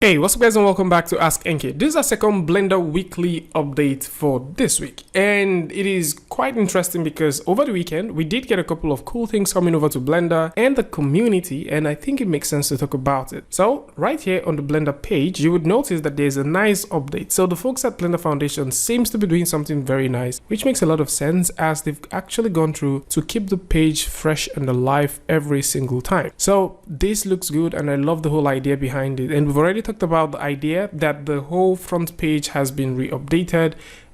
Hey, what's up guys and welcome back to askNK. This is our second Blender weekly update for this week, and it is quite interesting because over the weekend we did get a couple of cool things coming over to Blender and the community, and I think it makes sense to talk about it. So right here on the Blender page you would notice that there's a nice update. So the folks at Blender Foundation seems to be doing something very nice, which makes a lot of sense as they've actually gone through to keep the page fresh and alive every single time. So this looks good and I love the whole idea behind it, and we've already talked about the idea that the whole front page has been re-updated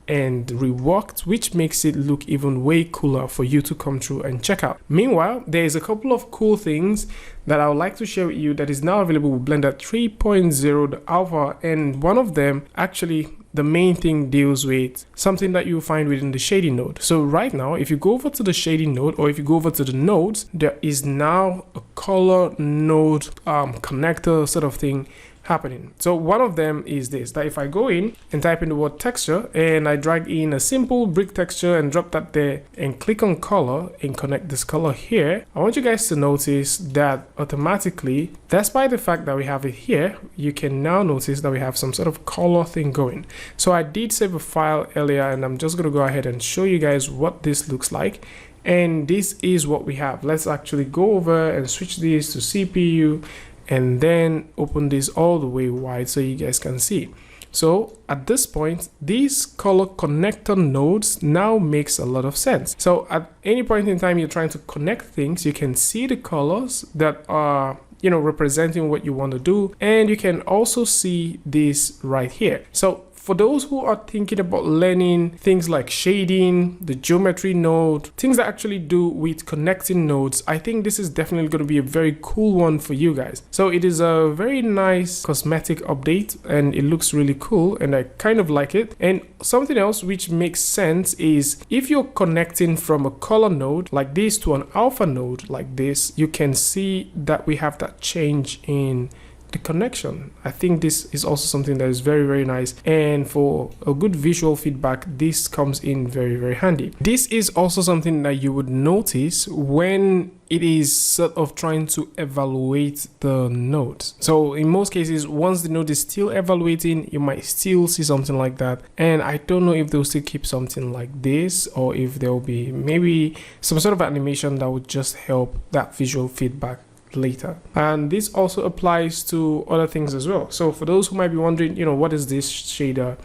and reworked, which makes it look even way cooler for you to come through and check out. Meanwhile, there is a couple of cool things that I would like to share with you that is now available with Blender 3.0 the alpha, and one of them, actually the main thing, deals with something that you'll find within the shading node. So right now, if you go over to the shading node or if you go over to the nodes, there is now a color node connector sort of thing happening. So one of them is this, that if I go in and type in the word texture and I drag in a simple brick texture and drop that there and click on color and connect this color here, I want you guys to notice that automatically, despite the fact that we have it here, you can now notice that we have some sort of color thing going. So I did save a file earlier and I'm just going to go ahead and show you guys what this looks like. And this is what we have. Let's actually go over and switch this to CPU and then open this all the way wide so you guys can see. So at this point, these color connector nodes now makes a lot of sense. So at any point in time you're trying to connect things, you can see the colors that are representing what you want to do, and you can also see this right here. So for those who are thinking about learning things like shading, the geometry node, things that actually do with connecting nodes, I think this is definitely going to be a very cool one for you guys. So it is a very nice cosmetic update and it looks really cool and I kind of like it. And something else which makes sense is if you're connecting from a color node like this to an alpha node like this, you can see that we have that change in the connection. I think this is also something that is very, very nice, and for a good visual feedback, this comes in very, very handy. This is also something that you would notice when it is sort of trying to evaluate the nodes. So in most cases, once the node is still evaluating, you might still see something like that, and I don't know if they'll still keep something like this or if there'll be maybe some sort of animation that would just help that visual feedback later. And this also applies to other things as well. So for those who might be wondering, what is this shader,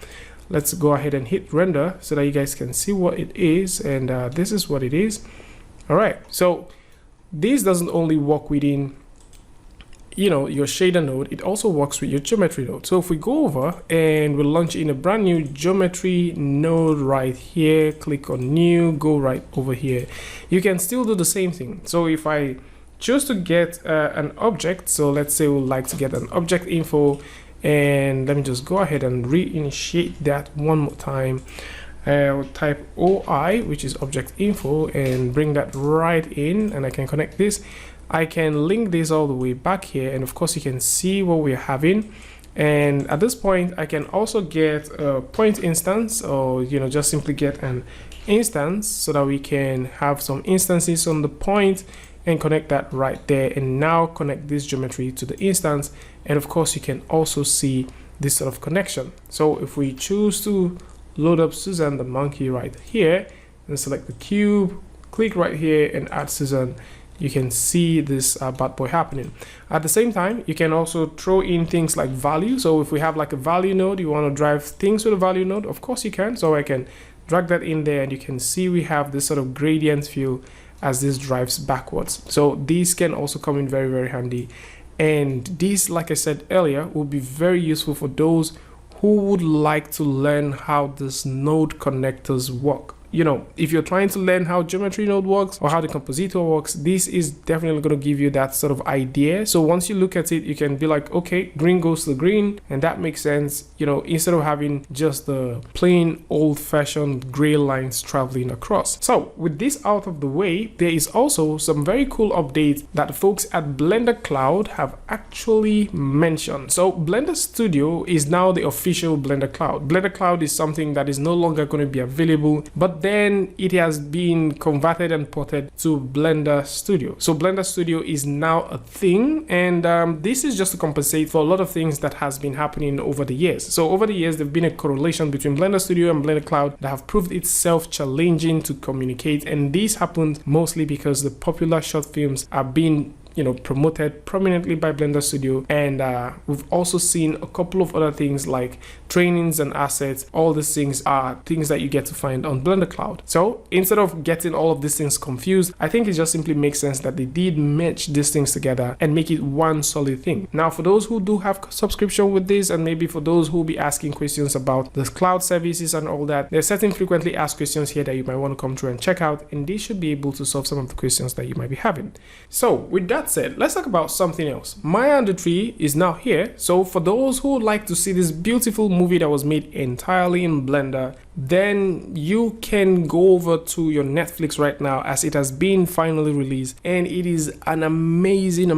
let's go ahead and hit render so that you guys can see what it is. And this is what it is. All right, so this doesn't only work within your shader node, it also works with your geometry node. So if we go over and we'll launch in a brand new geometry node right here, click on new, go right over here, you can still do the same thing. So if I choose to get an object, so let's say we'd like to get an object info, and let me just go ahead and reinitiate that one more time. I'll type OI, which is object info, and bring that right in, and I can connect this. I can link this all the way back here, and of course you can see what we're having. And at this point I can also get a point instance, or just simply get an instance so that we can have some instances on the point and connect that right there, and now connect this geometry to the instance. And of course you can also see this sort of connection. So if we choose to load up Susan the monkey right here and select the cube, click right here and add Susan, you can see this bad boy happening. At the same time, you can also throw in things like value. So if we have like a value node, you want to drive things with a value node, of course you can. So I can drag that in there and you can see we have this sort of gradient feel as this drives backwards. So these can also come in very, very handy. And these, like I said earlier, will be very useful for those who would like to learn how this node connectors work. If you're trying to learn how geometry node works or how the compositor works, this is definitely going to give you that sort of idea. So once you look at it, you can be like, okay, green goes to green, and that makes sense, instead of having just the plain old-fashioned gray lines traveling across. So with this out of the way, there is also some very cool updates that the folks at Blender Cloud have actually mentioned. So Blender Studio is now the official Blender Cloud. Blender Cloud is something that is no longer going to be available, but but then it has been converted and ported to Blender Studio. So Blender Studio is now a thing, and this is just to compensate for a lot of things that has been happening over the years. So over the years, there's been a correlation between Blender Studio and Blender Cloud that have proved itself challenging to communicate, and this happened mostly because the popular short films are being promoted prominently by Blender Studio, and we've also seen a couple of other things like trainings and assets. All these things are things that you get to find on Blender Cloud. So instead of getting all of these things confused, I think it just simply makes sense that they did merge these things together and make it one solid thing. Now, for those who do have subscription with this, and maybe for those who will be asking questions about the cloud services and all that, there's certain frequently asked questions here that you might want to come through and check out, and they should be able to solve some of the questions that you might be having. So with that said, let's talk about something else. Maya and the Tree is now here. So for those who would like to see this beautiful movie that was made entirely in Blender, then you can go over to your Netflix right now, as it has been finally released, and it is an amazing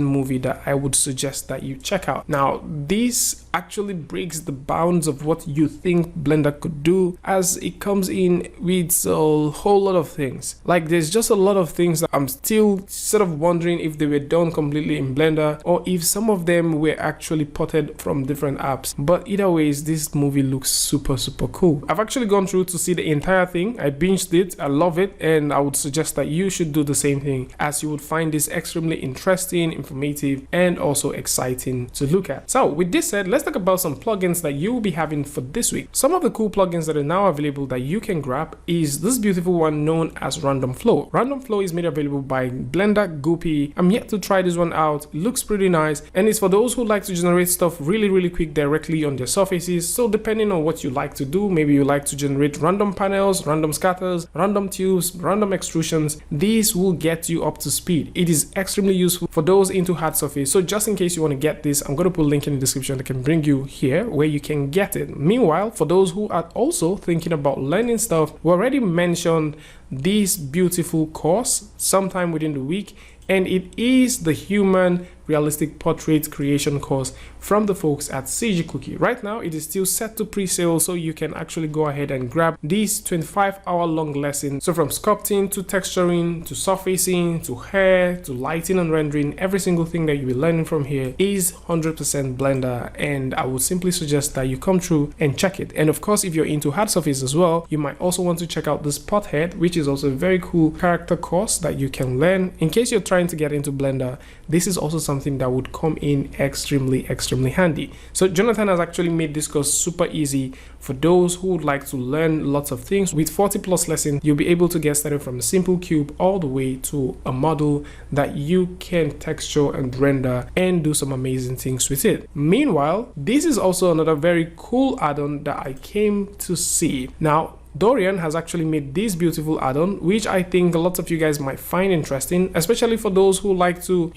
movie that I would suggest that you check out. Now, this actually breaks the bounds of what you think Blender could do, as it comes in with a whole lot of things. Like, there's just a lot of things that I'm still sort of wondering if they were done completely in Blender, or if some of them were actually ported from different apps. But either ways, this movie looks super cool. I've actually gone through to see the entire thing. I binged it, I love it, and I would suggest that you should do the same thing, as you would find this extremely interesting, informative, and also exciting to look at. So with this said, let's talk about some plugins that you will be having for this week. Some of the cool plugins that are now available that you can grab is this beautiful one known as Random Flow. Random Flow is made available by Blender Goopy. I'm yet to try this one out. It looks pretty nice, and it's for those who like to generate stuff really quick directly on their surfaces. So depending on what you like to do, maybe you like to generate random panels, random scatters, random tubes, random extrusions, these will get you up to speed. It is extremely useful for those into hard surface. So just in case you want to get this, I'm going to put a link in the description that can bring you here where you can get it. Meanwhile, for those who are also thinking about learning stuff, we already mentioned this beautiful course sometime within the week, and it is the Human Realistic Portrait Creation course from the folks at CG Cookie. Right now, it is still set to pre-sale, so you can actually go ahead and grab this 25-hour-long lesson. So from sculpting to texturing to surfacing to hair to lighting and rendering, every single thing that you'll be learning from here is 100% Blender, and I would simply suggest that you come through and check it. And of course, if you're into hard surface as well, you might also want to check out this Pothead, which is also a very cool character course that you can learn in case you're trying to get into Blender. This is also something that would come in extremely handy. So Jonathan has actually made this course super easy for those who would like to learn lots of things. With 40+ lessons, you'll be able to get started from a simple cube all the way to a model that you can texture and render and do some amazing things with it. Meanwhile, this is also another very cool add-on that I came to see. Now, Dorian has actually made this beautiful add-on, which I think a lot of you guys might find interesting, especially for those who like to,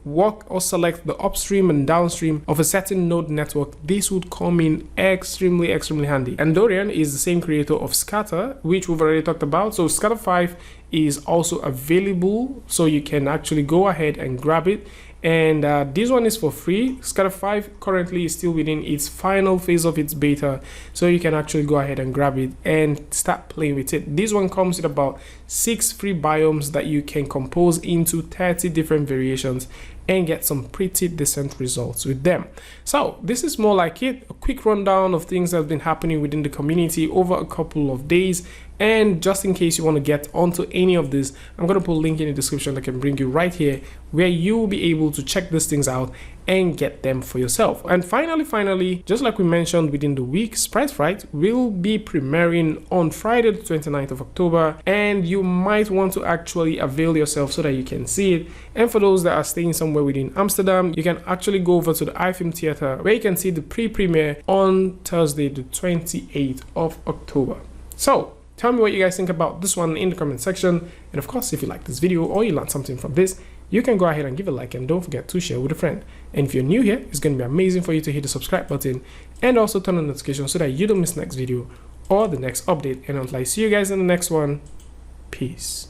work or select the upstream and downstream of a certain node network. This would come in extremely handy. And Dorian is the same creator of Scatter, which we've already talked about. So Scatter 5 is also available, so you can actually go ahead and grab it. And this one is for free. Scatter 5 currently is still within its final phase of its beta, so you can actually go ahead and grab it and start playing with it. This one comes with about 6 free biomes that you can compose into 30 different variations and get some pretty decent results with them. So this is more like it, a quick rundown of things that have been happening within the community over a couple of days. And just in case you want to get onto any of this, I'm going to put a link in the description that can bring you right here, where you will be able to check these things out and get them for yourself. And finally, just like we mentioned within the week, Spyderfy will be premiering on Friday the 29th of October, and you might want to actually avail yourself so that you can see it. And for those that are staying somewhere within Amsterdam, you can actually go over to the iFilm Theater, where you can see the pre-premiere on Thursday the 28th of October. So tell me what you guys think about this one in the comment section. And of course, if you like this video or you learned something from this, you can go ahead and give it a like, and don't forget to share with a friend. And if you're new here, it's going to be amazing for you to hit the subscribe button and also turn on notifications so that you don't miss the next video or the next update. And until I see you guys in the next one, peace.